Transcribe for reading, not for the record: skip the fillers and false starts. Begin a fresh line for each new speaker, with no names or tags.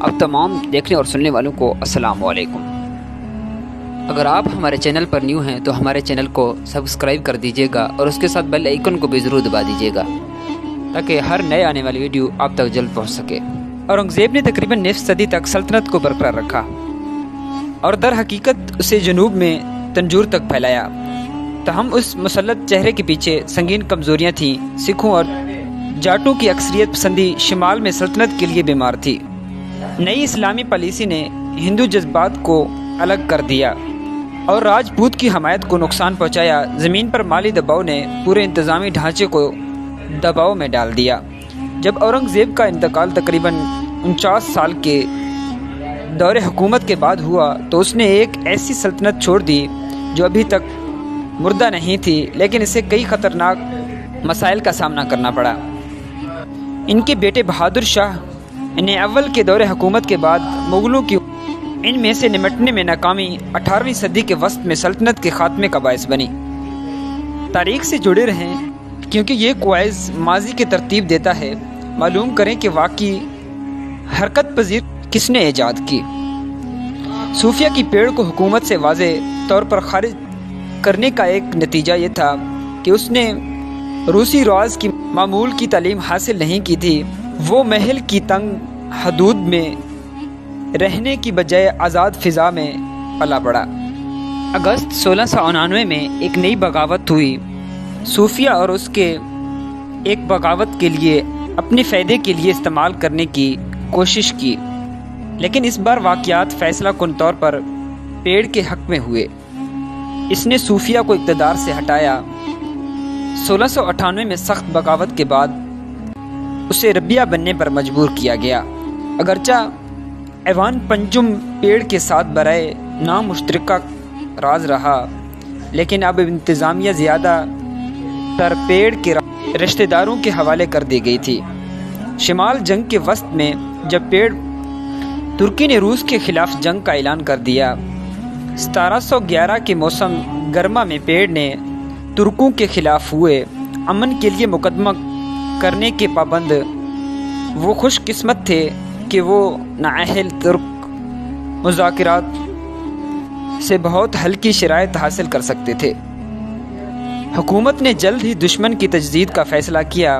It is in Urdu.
اب تمام دیکھنے اور سننے والوں کو السلام علیکم۔ اگر آپ ہمارے چینل پر نیو ہیں تو ہمارے چینل کو سبسکرائب کر دیجیے گا اور اس کے ساتھ بیل آئیکن کو بھی ضرور دبا دیجیے گا تاکہ ہر نئے آنے والی ویڈیو آپ تک جلد پہنچ سکے۔ اورنگزیب نے تقریباً نصف صدی تک سلطنت کو برقرار رکھا اور در حقیقت اسے جنوب میں تنجور تک پھیلایا، تاہم اس مسلط چہرے کے پیچھے سنگین کمزوریاں تھیں۔ سکھوں اور جاٹوں کی اکثریت پسندی شمال میں سلطنت کے لیے بیمار تھی۔ نئی اسلامی پالیسی نے ہندو جذبات کو الگ کر دیا اور راجپوت کی حمایت کو نقصان پہنچایا۔ زمین پر مالی دباؤ نے پورے انتظامی ڈھانچے کو دباؤ میں ڈال دیا۔ جب اورنگزیب کا انتقال تقریباً 49 سال کے دور حکومت کے بعد ہوا تو اس نے ایک ایسی سلطنت چھوڑ دی جو ابھی تک مردہ نہیں تھی، لیکن اسے کئی خطرناک مسائل کا سامنا کرنا پڑا۔ ان کے بیٹے بہادر شاہ نے اول کے دور حکومت کے بعد مغلوں کی ان میں سے نمٹنے میں ناکامی 18ویں صدی کے وسط میں سلطنت کے خاتمے کا باعث بنی۔ تاریخ سے جڑے رہیں کیونکہ یہ کوائز ماضی کی ترتیب دیتا ہے۔ معلوم کریں کہ واقعی حرکت پذیر کس نے ایجاد کی۔ صوفیہ کی پیڑ کو حکومت سے واضح طور پر خارج کرنے کا ایک نتیجہ یہ تھا کہ اس نے روسی رواج کی معمول کی تعلیم حاصل نہیں کی تھی۔ وہ محل کی تنگ حدود میں رہنے کی بجائے آزاد فضا میں پلا بڑھا۔ اگست 1699 میں ایک نئی بغاوت ہوئی۔ صوفیہ اور اس کے ایک بغاوت کے لیے اپنے فائدے کے لیے استعمال کرنے کی کوشش کی، لیکن اس بار واقعات فیصلہ کن طور پر پیڑ کے حق میں ہوئے۔ اس نے صوفیہ کو اقتدار سے ہٹایا۔ 1698 میں سخت بغاوت کے بعد اسے ربیہ بننے پر مجبور کیا گیا۔ اگرچہ ایوان پنجم پیڑ کے ساتھ برائے نام مشترکہ راز رہا، لیکن اب انتظامیہ زیادہ تر پیڑ کے رشتہ داروں کے حوالے کر دی گئی تھی۔ شمال جنگ کے وسط میں جب ترکی نے روس کے خلاف جنگ کا اعلان کر دیا، 1711 کے موسم گرما میں پیڑ نے ترکوں کے خلاف ہوئے امن کے لیے مقدمہ کرنے کے پابند وہ خوش قسمت تھے کہ وہ نااہل ترک مذاکرات سے بہت ہلکی شرائط حاصل کر سکتے تھے۔ حکومت نے جلد ہی دشمن کی تجدید کا فیصلہ کیا